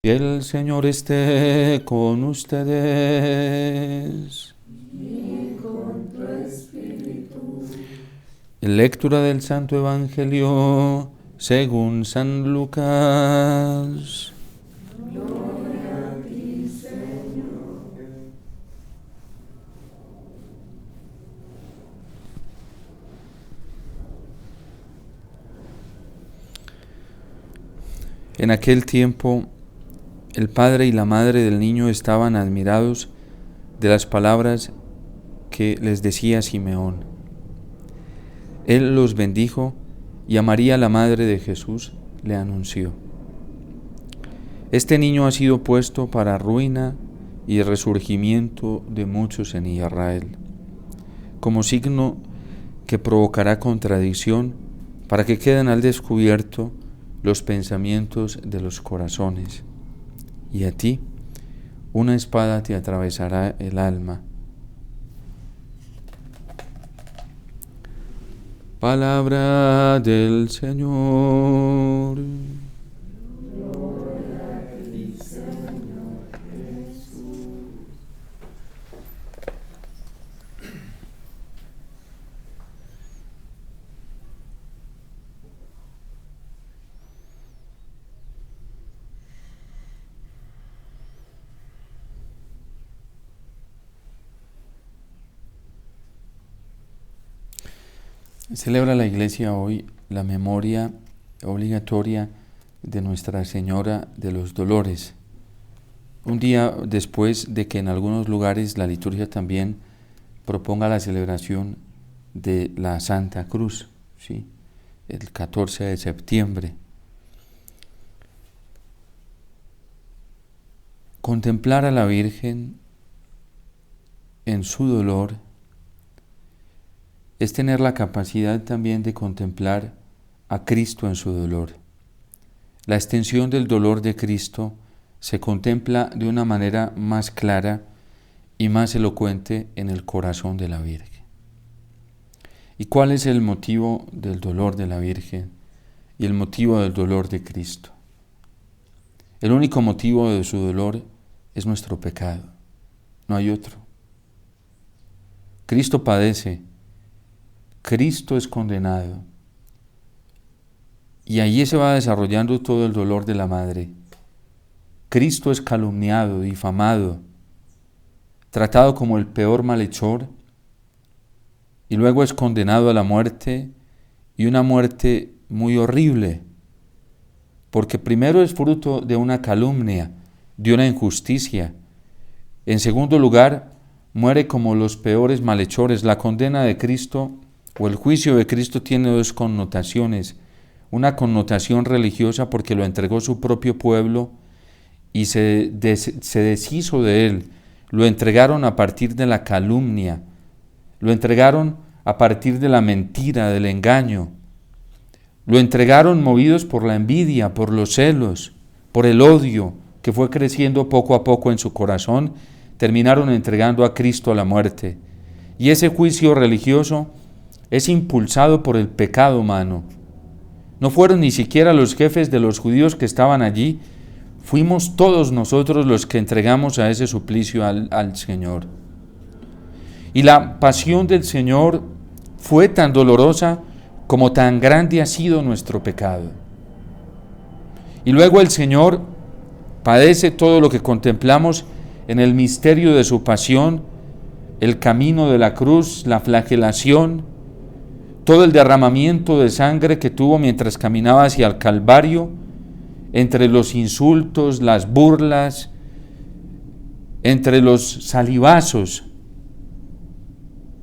Y el Señor esté con ustedes. Lectura del Santo Evangelio según San Lucas. En aquel tiempo, el padre y la madre del niño estaban admirados de las palabras que les decía Simeón. Él los bendijo y a María, la madre de Jesús, le anunció: Este niño ha sido puesto para ruina y resurgimiento de muchos en Israel, como signo que provocará contradicción, para que queden al descubierto los pensamientos de los corazones. Y a ti, una espada te atravesará el alma. Palabra del Señor. Celebra la Iglesia hoy la memoria obligatoria de Nuestra Señora de los Dolores, un día después de que en algunos lugares la liturgia también proponga la celebración de la Santa Cruz, ¿sí? El 14 de septiembre. Contemplar a la Virgen en su dolor es tener la capacidad también de contemplar a Cristo en su dolor. La extensión del dolor de Cristo se contempla de una manera más clara y más elocuente en el corazón de la Virgen. ¿Y cuál es el motivo del dolor de la Virgen y el motivo del dolor de Cristo? El único motivo de su dolor es nuestro pecado, no hay otro. Cristo padece, Cristo es condenado, y allí se va desarrollando todo el dolor de la madre. Cristo es calumniado, difamado, tratado como el peor malhechor, y luego es condenado a la muerte, y una muerte muy horrible, porque primero es fruto de una calumnia, de una injusticia. En segundo lugar, muere como los peores malhechores. La condena de Cristo o el juicio de Cristo tiene dos connotaciones. Una connotación religiosa porque lo entregó su propio pueblo y se deshizo de él. Lo entregaron a partir de la calumnia, lo entregaron a partir de la mentira, del engaño. Lo entregaron movidos por la envidia, por los celos, por el odio que fue creciendo poco a poco en su corazón. Terminaron entregando a Cristo a la muerte. Y ese juicio religioso es impulsado por el pecado humano. No fueron ni siquiera los jefes de los judíos que estaban allí, fuimos todos nosotros los que entregamos a ese suplicio al Señor. Y la pasión del Señor fue tan dolorosa como tan grande ha sido nuestro pecado. Y luego el Señor padece todo lo que contemplamos en el misterio de su pasión, el camino de la cruz, la flagelación, todo el derramamiento de sangre que tuvo mientras caminaba hacia el Calvario, entre los insultos, las burlas, entre los salivazos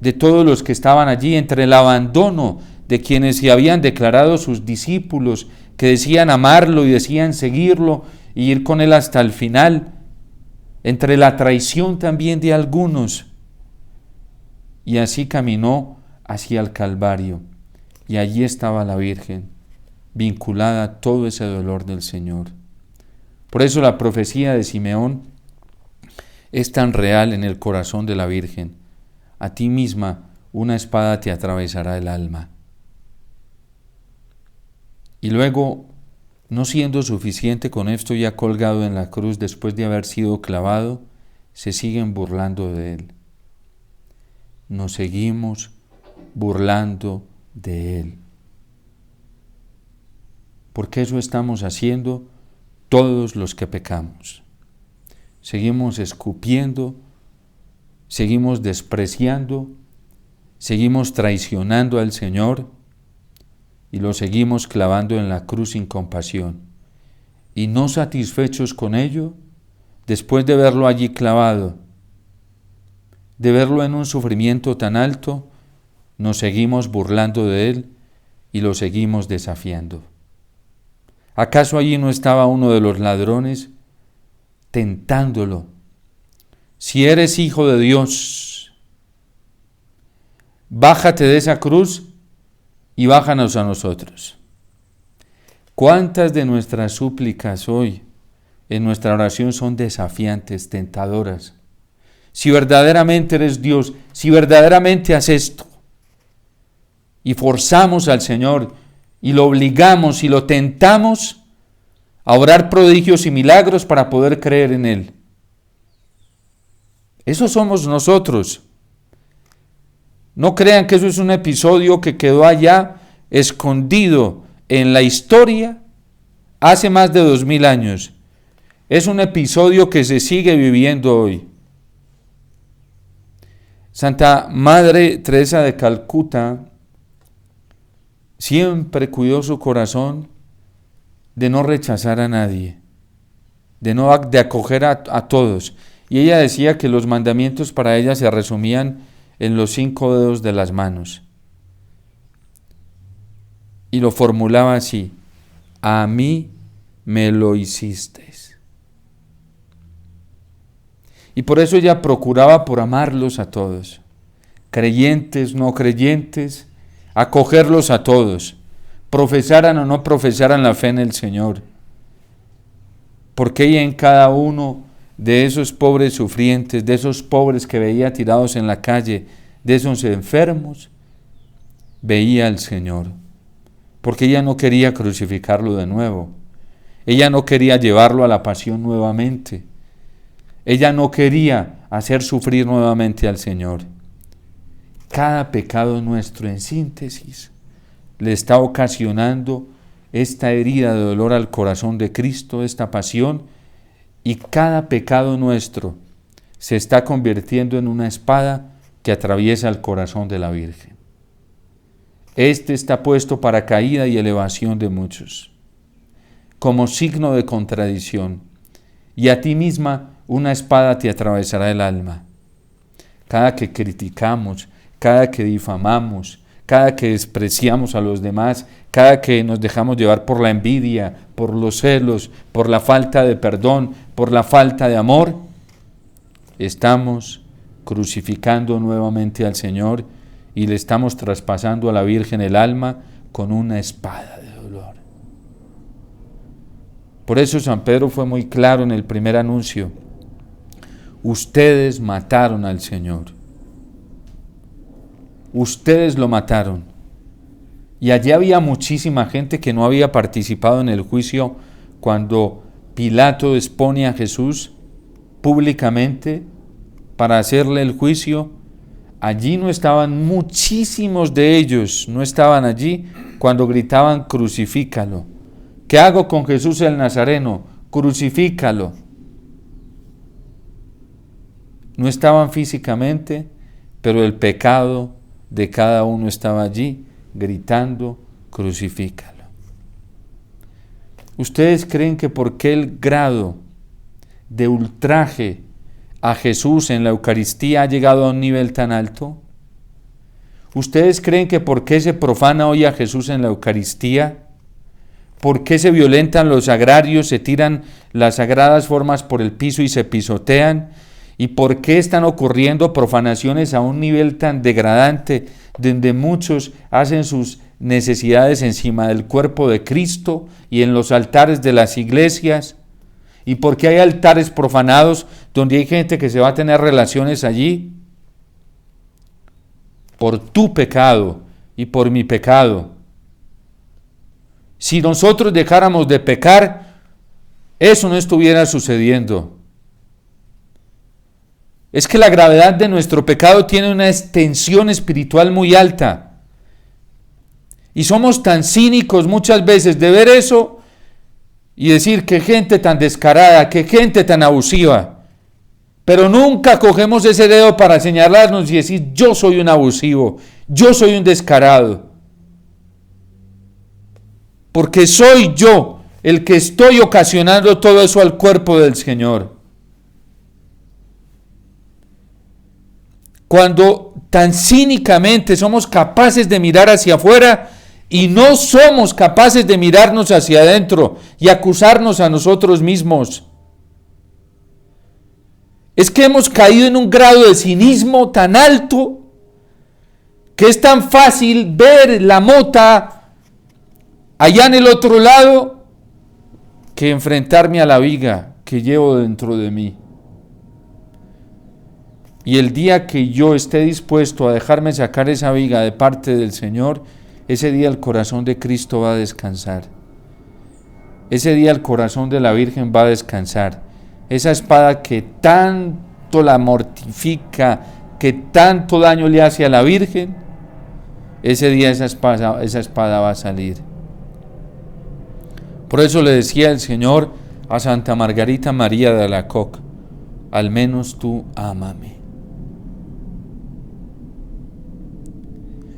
de todos los que estaban allí, entre el abandono de quienes se habían declarado sus discípulos, que decían amarlo y decían seguirlo y ir con él hasta el final, entre la traición también de algunos. Y así caminó hacia el Calvario, y allí estaba la Virgen, vinculada a todo ese dolor del Señor. Por eso la profecía de Simeón es tan real en el corazón de la Virgen. A ti misma una espada te atravesará el alma. Y luego no siendo suficiente con esto ya colgado en la cruz después de haber sido clavado, se siguen burlando de él. Nos seguimos burlando de él. Porque eso estamos haciendo todos los que pecamos. Seguimos escupiendo, seguimos despreciando, seguimos traicionando al Señor y lo seguimos clavando en la cruz sin compasión. Y no satisfechos con ello, después de verlo allí clavado, de verlo en un sufrimiento tan alto, nos seguimos burlando de él y lo seguimos desafiando. ¿Acaso allí no estaba uno de los ladrones tentándolo? Si eres hijo de Dios, bájate de esa cruz y bájanos a nosotros. ¿Cuántas de nuestras súplicas hoy en nuestra oración son desafiantes, tentadoras? Si verdaderamente eres Dios, si verdaderamente haces esto, y forzamos al Señor, y lo obligamos y lo tentamos a obrar prodigios y milagros para poder creer en Él. Eso somos nosotros. No crean que eso es un episodio que quedó allá escondido en la historia hace más de 2000 años. Es un episodio que se sigue viviendo hoy. Santa Madre Teresa de Calcuta siempre cuidó su corazón de no rechazar a nadie, de acoger a todos. Y ella decía que los mandamientos para ella se resumían en los 5 dedos de las manos. Y lo formulaba así: a mí me lo hicisteis. Y por eso ella procuraba por amarlos a todos, creyentes, no creyentes, acogerlos a todos, profesaran o no profesaran la fe en el Señor. Porque ella en cada uno de esos pobres sufrientes, de esos pobres que veía tirados en la calle, de esos enfermos, veía al Señor. Porque ella no quería crucificarlo de nuevo. Ella no quería llevarlo a la pasión nuevamente. Ella no quería hacer sufrir nuevamente al Señor. Cada pecado nuestro, en síntesis, le está ocasionando esta herida de dolor al corazón de Cristo, esta pasión, y cada pecado nuestro se está convirtiendo en una espada que atraviesa el corazón de la Virgen. Este está puesto para caída y elevación de muchos, como signo de contradicción, y a ti misma una espada te atravesará el alma. Cada que criticamos, cada que difamamos, cada que despreciamos a los demás, cada que nos dejamos llevar por la envidia, por los celos, por la falta de perdón, por la falta de amor, estamos crucificando nuevamente al Señor y le estamos traspasando a la Virgen el alma con una espada de dolor. Por eso San Pedro fue muy claro en el primer anuncio: ustedes mataron al Señor. Ustedes lo mataron. Y allí había muchísima gente que no había participado en el juicio cuando Pilato expone a Jesús públicamente para hacerle el juicio. Allí no estaban muchísimos de ellos, no estaban allí cuando gritaban: crucifícalo. ¿Qué hago con Jesús el Nazareno? Crucifícalo. No estaban físicamente, pero el pecado de cada uno estaba allí, gritando: crucifícalo. ¿Ustedes creen que por qué el grado de ultraje a Jesús en la Eucaristía ha llegado a un nivel tan alto? ¿Ustedes creen que por qué se profana hoy a Jesús en la Eucaristía? ¿Por qué se violentan los sagrarios, se tiran las sagradas formas por el piso y se pisotean? ¿Y por qué están ocurriendo profanaciones a un nivel tan degradante, donde muchos hacen sus necesidades encima del cuerpo de Cristo y en los altares de las iglesias? ¿Y por qué hay altares profanados donde hay gente que se va a tener relaciones allí? Por tu pecado y por mi pecado. si nosotros dejáramos de pecar, eso no estuviera sucediendo. Es que la gravedad de nuestro pecado tiene una extensión espiritual muy alta. Y somos tan cínicos muchas veces de ver eso y decir qué gente tan descarada, qué gente tan abusiva. Pero nunca cogemos ese dedo para señalarnos y decir yo soy un abusivo, yo soy un descarado. Porque soy yo el que estoy ocasionando todo eso al cuerpo del Señor. Cuando tan cínicamente somos capaces de mirar hacia afuera y no somos capaces de mirarnos hacia adentro y acusarnos a nosotros mismos. Es que hemos caído en un grado de cinismo tan alto que es tan fácil ver la mota allá en el otro lado que enfrentarme a la viga que llevo dentro de mí. Y el día que yo esté dispuesto a dejarme sacar esa viga de parte del Señor, ese día el corazón de Cristo va a descansar. Ese día el corazón de la Virgen va a descansar. Esa espada que tanto la mortifica, que tanto daño le hace a la Virgen, ese día esa espada va a salir. Por eso le decía el Señor a Santa Margarita María de Alacoque, al menos tú ámame.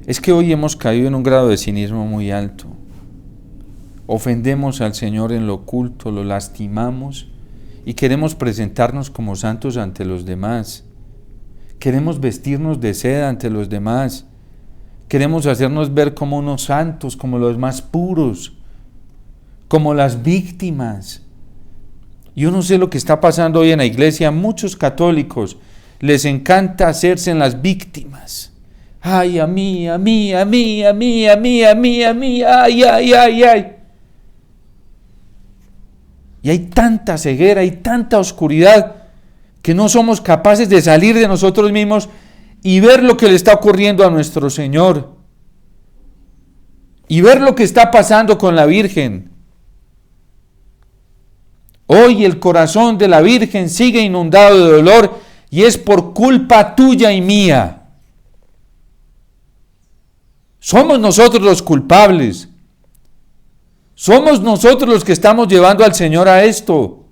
Es que hoy hemos caído en un grado de cinismo muy alto. Ofendemos al Señor en lo oculto, lo lastimamos y queremos presentarnos como santos ante los demás. Queremos vestirnos de seda ante los demás. Queremos hacernos ver como unos santos, como los más puros, como las víctimas. Yo no sé lo que está pasando hoy en la iglesia. A muchos católicos les encanta hacerse en las víctimas. Ay, a mí, ay, ay. Y hay tanta ceguera, hay tanta oscuridad que no somos capaces de salir de nosotros mismos y ver lo que le está ocurriendo a nuestro Señor. Y ver lo que está pasando con la Virgen. Hoy el corazón de la Virgen sigue inundado de dolor y es por culpa tuya y mía. Somos nosotros los culpables. Somos nosotros los que estamos llevando al Señor a esto.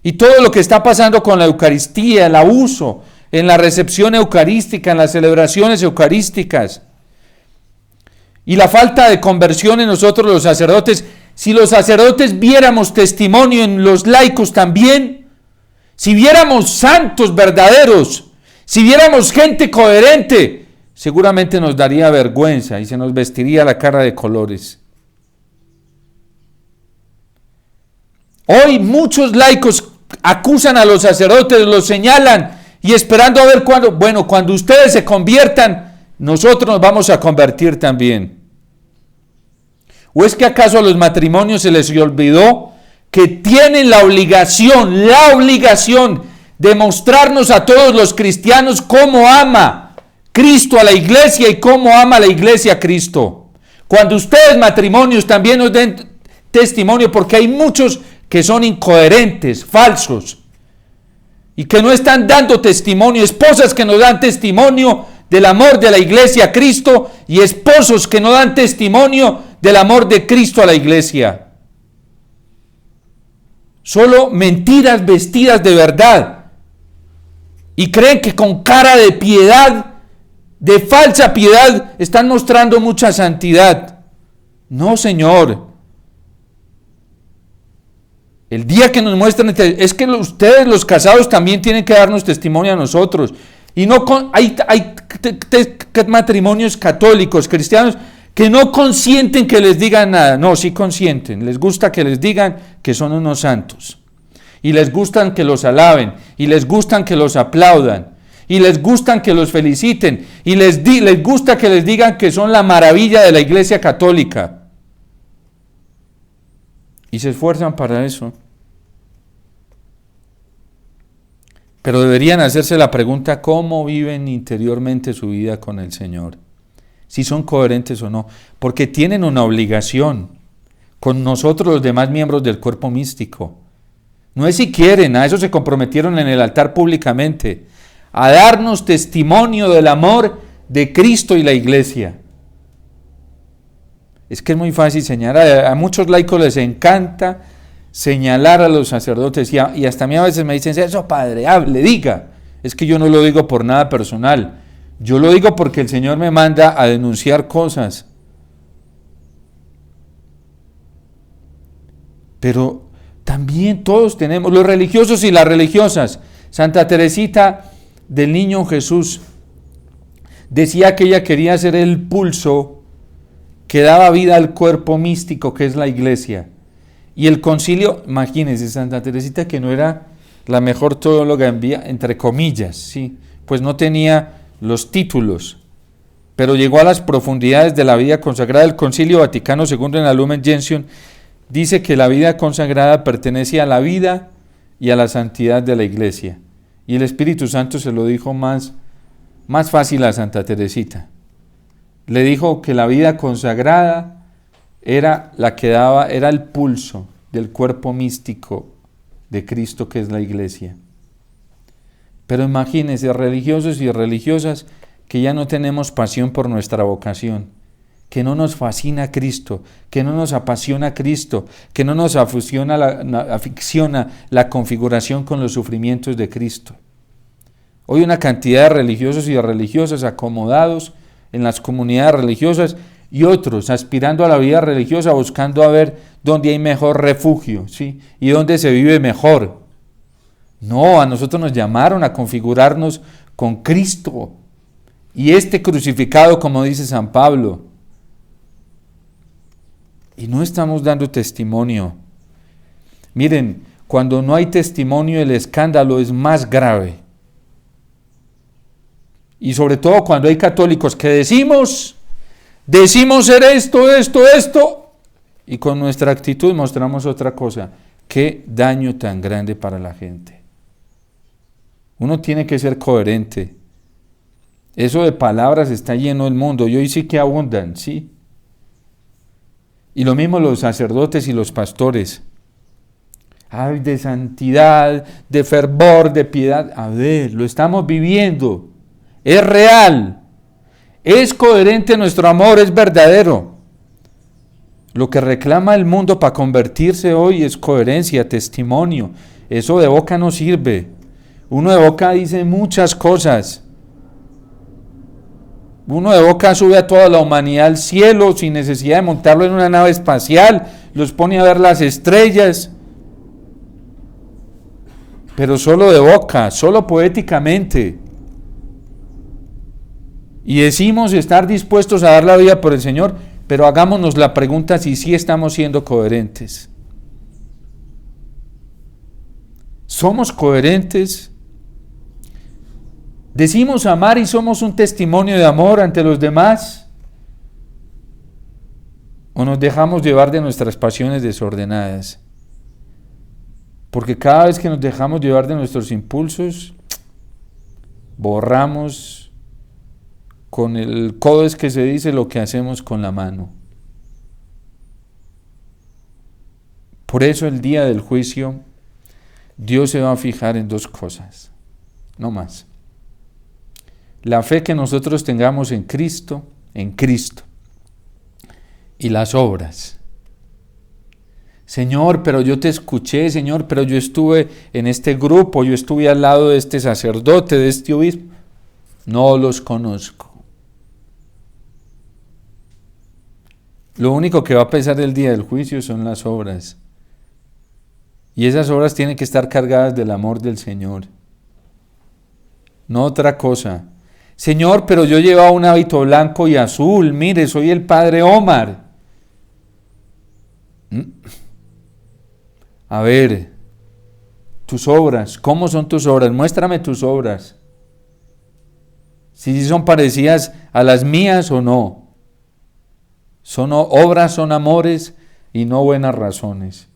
Y todo lo que está pasando con la Eucaristía, el abuso en la recepción eucarística, en las celebraciones eucarísticas, y la falta de conversión en nosotros los sacerdotes. Si los sacerdotes viéramos testimonio en los laicos también, si viéramos santos verdaderos, si viéramos gente coherente, seguramente nos daría vergüenza y se nos vestiría la cara de colores. Hoy muchos laicos acusan a los sacerdotes, los señalan y esperando a ver cuándo. Bueno, cuando ustedes se conviertan, nosotros nos vamos a convertir también. ¿O es que acaso a los matrimonios se les olvidó que tienen la obligación de mostrarnos a todos los cristianos cómo ama Cristo a la iglesia y cómo ama la iglesia a Cristo? Cuando ustedes matrimonios también nos den testimonio, porque hay muchos que son incoherentes, falsos, y que no están dando testimonio, esposas que no dan testimonio del amor de la iglesia a Cristo y esposos que no dan testimonio del amor de Cristo a la iglesia. Solo mentiras vestidas de verdad y creen que con cara de piedad, de falsa piedad, están mostrando mucha santidad. No, Señor. El día que nos muestran, es que ustedes los casados también tienen que darnos testimonio a nosotros. Y no hay matrimonios católicos, cristianos, que no consienten que les digan nada. No, sí consienten. Les gusta que les digan que son unos santos. Y les gustan que los alaben. Y les gustan que los aplaudan. Y les gustan que los feliciten. Y les gusta que les digan que son la maravilla de la iglesia católica. Y se esfuerzan para eso. Pero deberían hacerse la pregunta: ¿cómo viven interiormente su vida con el Señor? si son coherentes o no, porque tienen una obligación con nosotros los demás miembros del cuerpo místico. No es si quieren, a eso se comprometieron en el altar públicamente, a darnos testimonio del amor de Cristo y la Iglesia. Es que es muy fácil señalar, a muchos laicos les encanta señalar a los sacerdotes y hasta a mí a veces me dicen, eso padre, hable, diga. Es que yo no lo digo por nada personal, yo lo digo porque el Señor me manda a denunciar cosas. Pero también todos tenemos, los religiosos y las religiosas. Santa Teresita del Niño Jesús decía que ella quería ser el pulso que daba vida al cuerpo místico que es la Iglesia. Y el concilio, imagínense, Santa Teresita, que no era la mejor teóloga entre comillas, ¿sí? Pues no tenía los títulos, pero llegó a las profundidades de la vida consagrada. El Concilio Vaticano II en la Lumen Gentium dice que la vida consagrada pertenece a la vida y a la santidad de la Iglesia. Y el Espíritu Santo se lo dijo más fácil a Santa Teresita. Le dijo que la vida consagrada era la que era el pulso del cuerpo místico de Cristo que es la Iglesia. Pero imagínense, religiosos y religiosas, que ya no tenemos pasión por nuestra vocación, que no nos fascina Cristo, que no nos apasiona Cristo, que no nos aficiona la configuración con los sufrimientos de Cristo. Hoy una cantidad de religiosos y de religiosas acomodados en las comunidades religiosas y otros aspirando a la vida religiosa, buscando a ver dónde hay mejor refugio, ¿sí? Y dónde se vive mejor. No, a nosotros nos llamaron a configurarnos con Cristo y este crucificado, como dice San Pablo. Y no estamos dando testimonio. Miren, cuando no hay testimonio, el escándalo es más grave. Y sobre todo cuando hay católicos que decimos ser esto, y con nuestra actitud mostramos otra cosa. Qué daño tan grande para la gente. Uno tiene que ser coherente. Eso de palabras está lleno el mundo, y hoy sí que abundan, ¿sí? Y lo mismo los sacerdotes y los pastores. Ay, de santidad, de fervor, de piedad. A ver, lo estamos viviendo. Es real. Es coherente nuestro amor, es verdadero. Lo que reclama el mundo para convertirse hoy es coherencia, testimonio. Eso de boca no sirve. Uno de boca dice muchas cosas. Uno de boca sube a toda la humanidad al cielo sin necesidad de montarlo en una nave espacial, los pone a ver las estrellas, pero solo de boca, solo poéticamente. Y decimos estar dispuestos a dar la vida por el Señor, pero hagámonos la pregunta si sí estamos siendo coherentes. ¿Somos coherentes? ¿Decimos amar y somos un testimonio de amor ante los demás? ¿O nos dejamos llevar de nuestras pasiones desordenadas? Porque cada vez que nos dejamos llevar de nuestros impulsos, borramos con el codo, es que se dice, lo que hacemos con la mano. Por eso el día del juicio, Dios se va a fijar en dos cosas, no más. La fe que nosotros tengamos en Cristo, y las obras. Señor, pero yo te escuché, Señor, pero yo estuve en este grupo, yo estuve al lado de este sacerdote, de este obispo. No los conozco. Lo único que va a pesar el día del juicio son las obras. Y esas obras tienen que estar cargadas del amor del Señor. No otra cosa. Señor, pero yo llevaba un hábito blanco y azul, mire, soy el padre Omar. A ver, tus obras, ¿cómo son tus obras? Muéstrame tus obras. Si son parecidas a las mías o no. Son obras, son amores y no buenas razones.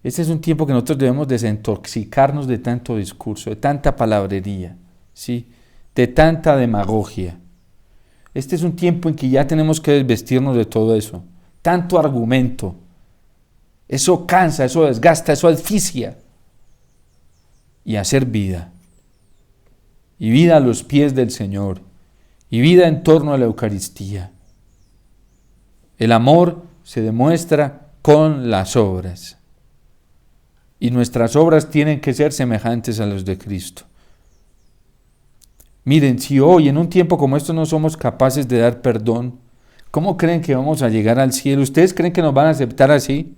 Este es un tiempo que nosotros debemos desintoxicarnos de tanto discurso, de tanta palabrería, ¿sí? De tanta demagogia. Este es un tiempo en que ya tenemos que desvestirnos de todo eso. Tanto argumento. Eso cansa, eso desgasta, eso asfixia. Y hacer vida. Y vida a los pies del Señor. Y vida en torno a la Eucaristía. El amor se demuestra con las obras. Y nuestras obras tienen que ser semejantes a los de Cristo. Miren, si hoy en un tiempo como esto no somos capaces de dar perdón, ¿cómo creen que vamos a llegar al cielo? ¿Ustedes creen que nos van a aceptar así?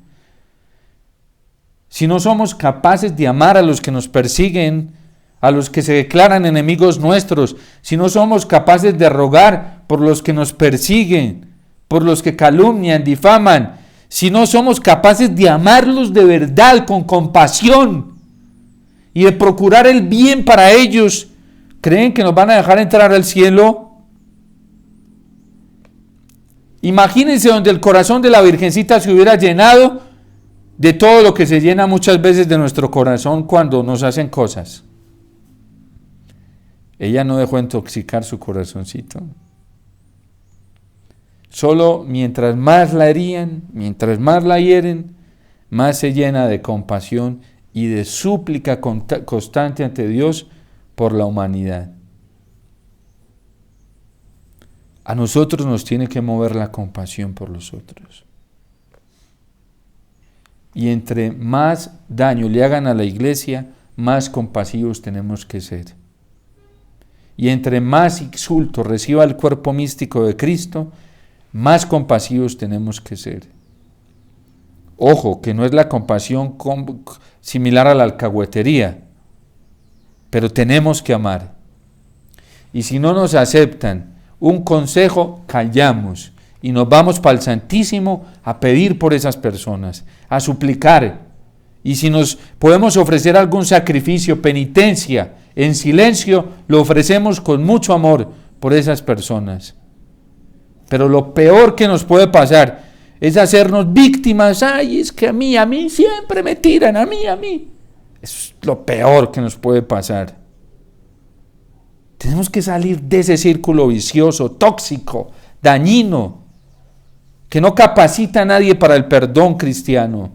Si no somos capaces de amar a los que nos persiguen, a los que se declaran enemigos nuestros, si no somos capaces de rogar por los que nos persiguen, por los que calumnian, difaman, si no somos capaces de amarlos de verdad, con compasión, y de procurar el bien para ellos, ¿creen que nos van a dejar entrar al cielo? Imagínense donde el corazón de la Virgencita se hubiera llenado de todo lo que se llena muchas veces de nuestro corazón cuando nos hacen cosas. Ella no dejó intoxicar su corazoncito. Solo mientras más la herían, mientras más la hieren, más se llena de compasión y de súplica constante ante Dios por la humanidad. A nosotros nos tiene que mover la compasión por los otros. Y entre más daño le hagan a la iglesia, más compasivos tenemos que ser. Y entre más insulto reciba el cuerpo místico de Cristo, más compasivos tenemos que ser. Ojo, que no es la compasión similar a la alcahuetería, pero tenemos que amar. Y si no nos aceptan un consejo, callamos y nos vamos para el Santísimo a pedir por esas personas, a suplicar. Y si nos podemos ofrecer algún sacrificio, penitencia, en silencio, lo ofrecemos con mucho amor por esas personas. Pero lo peor que nos puede pasar es hacernos víctimas. Ay, es que a mí siempre me tiran, a mí. Es lo peor que nos puede pasar. Tenemos que salir de ese círculo vicioso, tóxico, dañino, que no capacita a nadie para el perdón cristiano,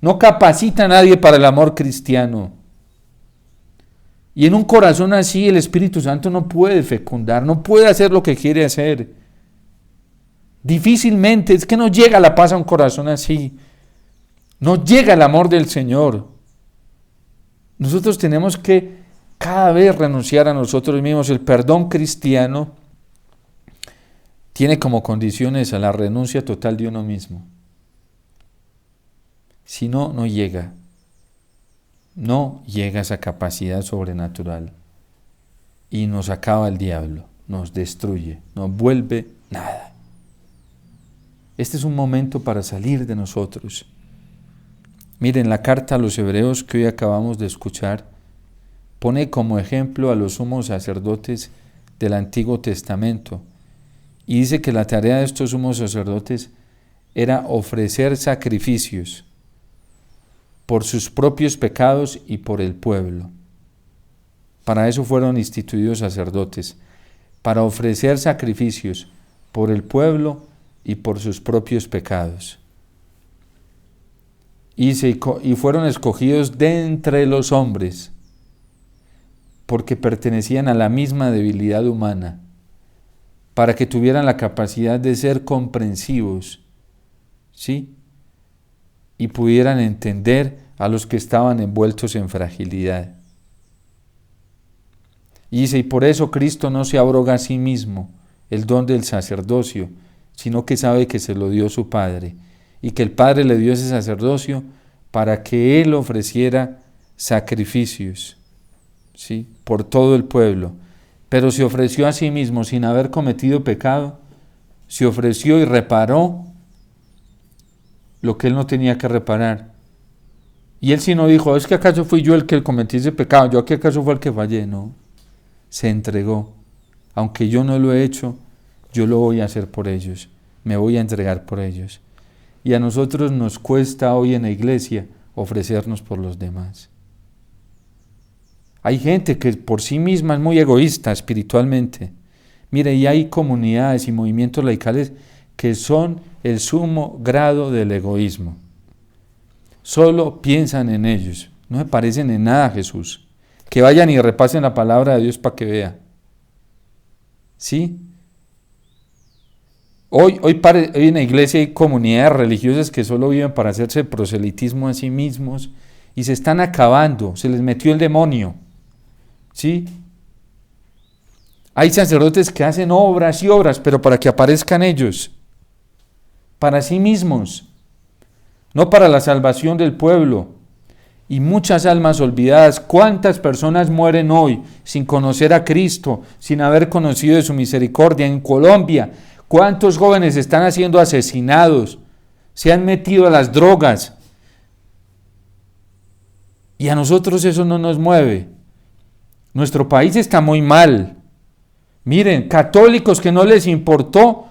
no capacita a nadie para el amor cristiano. Y en un corazón así el Espíritu Santo no puede fecundar, no puede hacer lo que quiere hacer. Difícilmente, es que no llega la paz a un corazón así, no llega el amor del Señor. Nosotros tenemos que cada vez renunciar a nosotros mismos. El perdón cristiano tiene como condiciones a la renuncia total de uno mismo. Si no, no llega. No llega esa capacidad sobrenatural. Y nos acaba el diablo, nos destruye, nos vuelve nada. Este es un momento para salir de nosotros. Miren, la carta a los Hebreos que hoy acabamos de escuchar pone como ejemplo a los sumos sacerdotes del Antiguo Testamento y dice que la tarea de estos sumos sacerdotes era ofrecer sacrificios por sus propios pecados y por el pueblo. Para eso fueron instituidos sacerdotes, para ofrecer sacrificios por el pueblo y por sus propios pecados. Y fueron escogidos de entre los hombres, porque pertenecían a la misma debilidad humana, para que tuvieran la capacidad de ser comprensivos, ¿sí? Y pudieran entender a los que estaban envueltos en fragilidad. Y dice, y por eso Cristo no se abroga a sí mismo el don del sacerdocio, sino que sabe que se lo dio su Padre, y que el Padre le dio ese sacerdocio para que Él ofreciera sacrificios, ¿sí?, por todo el pueblo. Pero se ofreció a sí mismo sin haber cometido pecado, se ofreció y reparó lo que Él no tenía que reparar. Y Él sí no dijo, es que acaso fui yo el que cometí ese pecado, yo que acaso fue el que fallé. No, se entregó. Aunque yo no lo he hecho, yo lo voy a hacer por ellos, me voy a entregar por ellos. Y a nosotros nos cuesta hoy en la iglesia ofrecernos por los demás. Hay gente que por sí misma es muy egoísta espiritualmente, Mire, y hay comunidades y movimientos laicales que son el sumo grado del egoísmo. Solo piensan en ellos, no se parecen en nada a Jesús. Que vayan y repasen la palabra de Dios para que vean. ¿Sí? Hoy en la iglesia hay comunidades religiosas que solo viven para hacerse proselitismo a sí mismos y se están acabando, se les metió el demonio. ¿Sí? Hay sacerdotes que hacen obras y obras, pero para que aparezcan ellos, para sí mismos, no para la salvación del pueblo. Y muchas almas olvidadas. ¿Cuántas personas mueren hoy sin conocer a Cristo, sin haber conocido de su misericordia? En Colombia, ¿cuántos jóvenes están siendo asesinados? Se han metido a las drogas. Y a nosotros eso no nos mueve. Nuestro país está muy mal. Miren, católicos que no les importó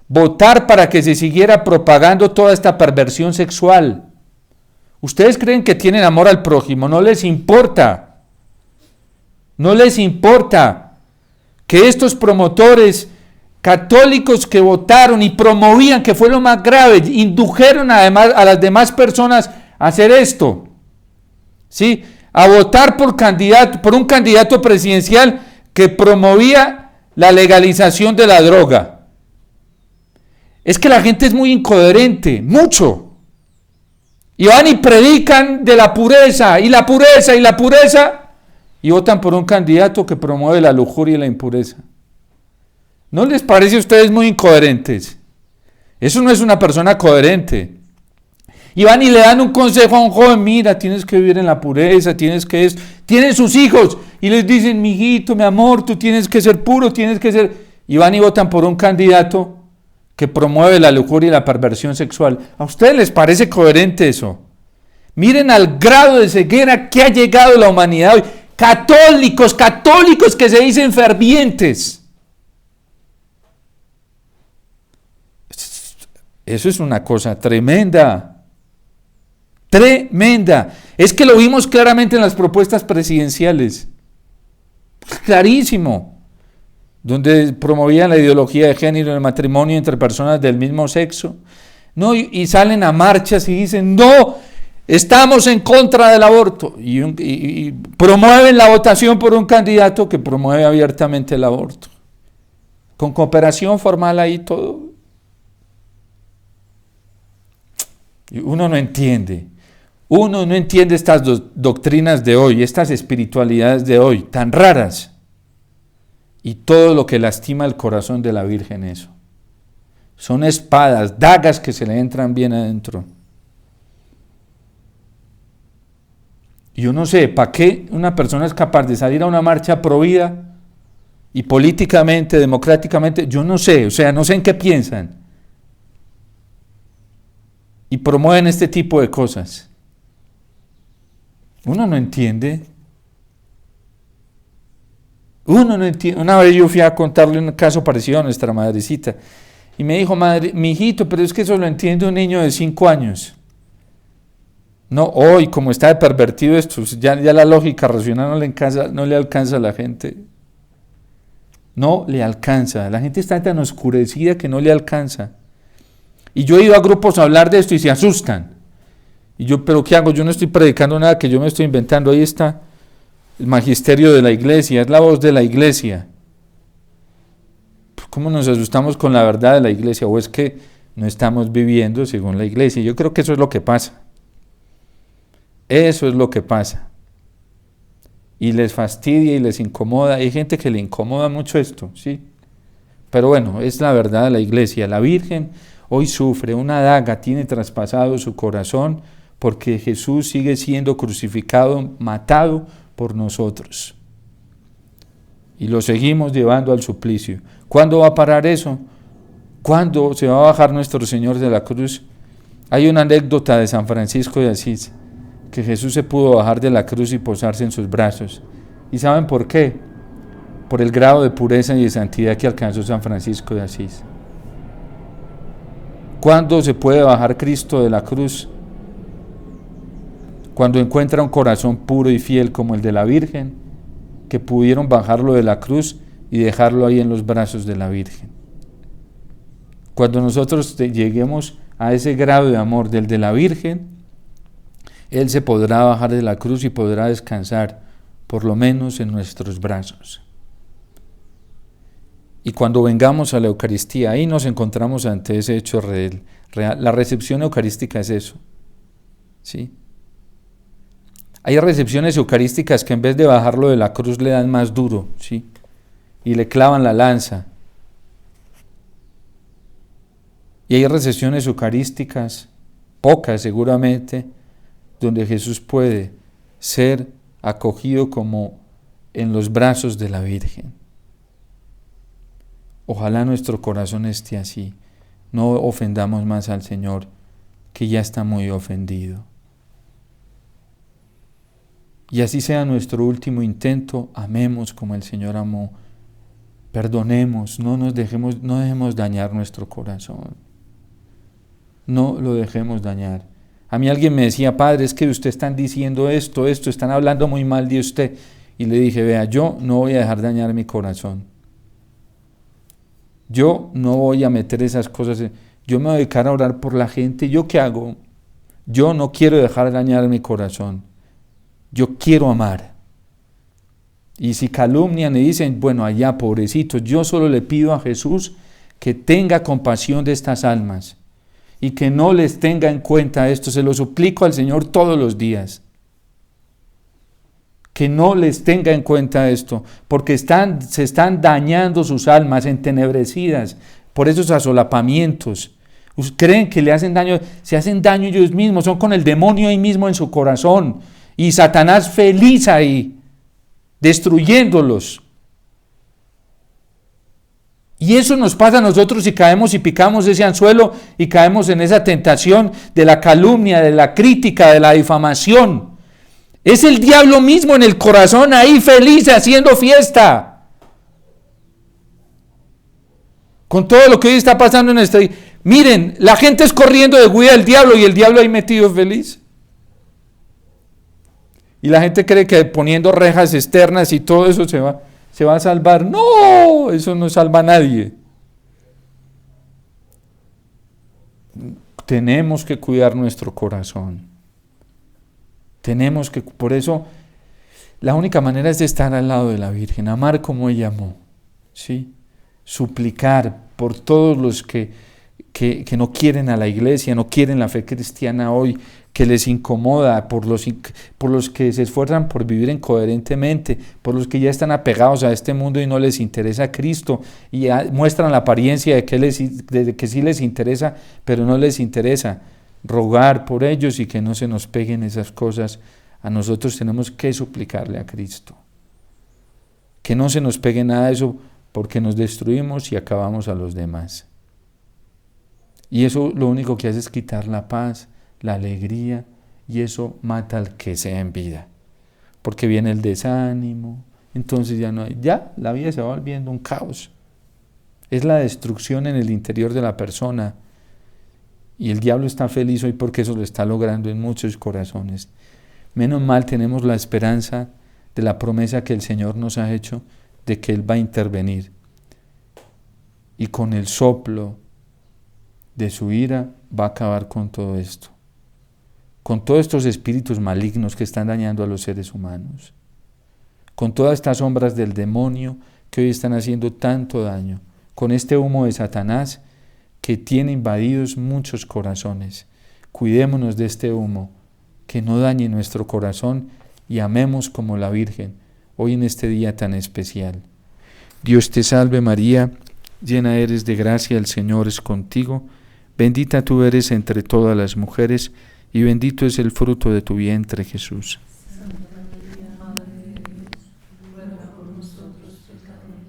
votar para que se siguiera propagando toda esta perversión sexual. Ustedes creen que tienen amor al prójimo, no les importa. No les importa que estos promotores católicos que votaron y promovían, que fue lo más grave, indujeron además a las demás personas a hacer esto. ¿Sí? A votar por un candidato presidencial que promovía la legalización de la droga. Es que la gente es muy incoherente, mucho. Y van y predican de la pureza, y la pureza, y la pureza, y votan por un candidato que promueve la lujuria y la impureza. ¿No les parece a ustedes muy incoherentes? Eso no es una persona coherente. Y van y le dan un consejo a un joven: mira, tienes que vivir en la pureza, tienen sus hijos, y les dicen: mijito, mi amor, tú tienes que ser puro, y van y votan por un candidato que promueve la lujuria y la perversión sexual. ¿A ustedes les parece coherente eso? Miren al grado de ceguera que ha llegado la humanidad hoy. Católicos que se dicen fervientes. Eso es una cosa tremenda. Tremenda. Es que lo vimos claramente en las propuestas presidenciales. Clarísimo. Donde promovían la ideología de género, el matrimonio entre personas del mismo sexo, ¿no? Y salen a marchas y dicen: no, estamos en contra del aborto, y promueven la votación por un candidato que promueve abiertamente el aborto, con cooperación formal ahí todo. Y uno no entiende estas doctrinas de hoy, estas espiritualidades de hoy, tan raras. Y todo lo que lastima el corazón de la Virgen, eso. Son espadas, dagas que se le entran bien adentro. Y yo no sé, ¿para qué una persona es capaz de salir a una marcha pro vida y políticamente, democráticamente? Yo no sé, no sé en qué piensan. Y promueven este tipo de cosas. Uno no entiende. Una vez yo fui a contarle un caso parecido a nuestra madrecita y me dijo: madre, mi hijito, pero es que eso lo entiende un niño de 5 años. No, hoy como está de pervertido esto, ya la lógica racional no le alcanza a la gente. No le alcanza, la gente está tan oscurecida que no le alcanza. Y yo he ido a grupos a hablar de esto y se asustan. Y yo, ¿pero qué hago? Yo no estoy predicando nada que yo me estoy inventando, ahí está el magisterio de la iglesia, es la voz de la iglesia. ¿Cómo nos asustamos con la verdad de la iglesia? ¿O es que no estamos viviendo según la iglesia? Yo creo que eso es lo que pasa. Eso es lo que pasa. Y les fastidia y les incomoda. Hay gente que le incomoda mucho esto, ¿sí? Pero bueno, es la verdad de la iglesia. La Virgen hoy sufre, una daga tiene traspasado su corazón porque Jesús sigue siendo crucificado, matado por nosotros. Y lo seguimos llevando al suplicio. ¿Cuándo va a parar eso? ¿Cuándo se va a bajar nuestro Señor de la cruz? Hay una anécdota de San Francisco de Asís, que Jesús se pudo bajar de la cruz y posarse en sus brazos. ¿Y saben por qué? Por el grado de pureza y de santidad que alcanzó San Francisco de Asís. ¿Cuándo se puede bajar Cristo de la cruz? Cuando encuentra un corazón puro y fiel como el de la Virgen, que pudieron bajarlo de la cruz y dejarlo ahí en los brazos de la Virgen. Cuando nosotros lleguemos a ese grado de amor del de la Virgen, Él se podrá bajar de la cruz y podrá descansar, por lo menos en nuestros brazos. Y cuando vengamos a la Eucaristía, ahí nos encontramos ante ese hecho real. La recepción eucarística es eso, ¿sí? Hay recepciones eucarísticas que en vez de bajarlo de la cruz le dan más duro, ¿sí? Y le clavan la lanza. Y hay recepciones eucarísticas, pocas seguramente, donde Jesús puede ser acogido como en los brazos de la Virgen. Ojalá nuestro corazón esté así. No ofendamos más al Señor, que ya está muy ofendido. Y así sea nuestro último intento, amemos como el Señor amó. Perdonemos, no dejemos dañar nuestro corazón. No lo dejemos dañar. A mí alguien me decía, padre, es que ustedes están diciendo esto, están hablando muy mal de usted. Y le dije, vea, yo no voy a dejar dañar mi corazón. Yo no voy a meter esas cosas, yo me voy a dedicar a orar por la gente. ¿Yo qué hago? Yo no quiero dejar dañar mi corazón. Yo quiero amar. Y si calumnian y dicen, bueno, allá, pobrecitos, yo solo le pido a Jesús que tenga compasión de estas almas y que no les tenga en cuenta esto. Se lo suplico al Señor todos los días. Que no les tenga en cuenta esto, porque se están dañando sus almas entenebrecidas por esos asolapamientos. Creen que le hacen daño, se hacen daño ellos mismos, son con el demonio ahí mismo en su corazón, y Satanás feliz ahí, destruyéndolos. Y eso nos pasa a nosotros si caemos y picamos ese anzuelo y caemos en esa tentación de la calumnia, de la crítica, de la difamación. Es el diablo mismo en el corazón ahí feliz haciendo fiesta. Con todo lo que hoy está pasando en este... Miren, la gente es corriendo de huida del diablo y el diablo ahí metido feliz. Y la gente cree que poniendo rejas externas y todo eso se va a salvar. No, eso no salva a nadie. Tenemos que cuidar nuestro corazón. Tenemos que, por eso, la única manera es de estar al lado de la Virgen, amar como ella amó, ¿sí? Suplicar por todos los que no quieren a la iglesia, no quieren la fe cristiana hoy, que les incomoda, por los que se esfuerzan por vivir incoherentemente, por los que ya están apegados a este mundo y no les interesa Cristo, y muestran la apariencia de que sí les interesa, pero no les interesa. Rogar por ellos y que no se nos peguen esas cosas. A nosotros tenemos que suplicarle a Cristo que no se nos pegue nada de eso, porque nos destruimos y acabamos a los demás. Y eso lo único que hace es quitar la paz, la alegría, y eso mata al que sea en vida, porque viene el desánimo, entonces ya la vida se va volviendo un caos. Es la destrucción en el interior de la persona. Y el diablo está feliz hoy porque eso lo está logrando en muchos corazones. Menos mal tenemos la esperanza de la promesa que el Señor nos ha hecho de que Él va a intervenir. Y con el soplo de su ira va a acabar con todo esto. Con todos estos espíritus malignos que están dañando a los seres humanos. Con todas estas sombras del demonio que hoy están haciendo tanto daño. Con este humo de Satanás que tiene invadidos muchos corazones. Cuidémonos de este humo, que no dañe nuestro corazón, y amemos como la Virgen, hoy en este día tan especial. Dios te salve María, llena eres de gracia, el Señor es contigo, bendita tú eres entre todas las mujeres, y bendito es el fruto de tu vientre, Jesús. Santa María, Madre de Dios, ruega por nosotros pecadores,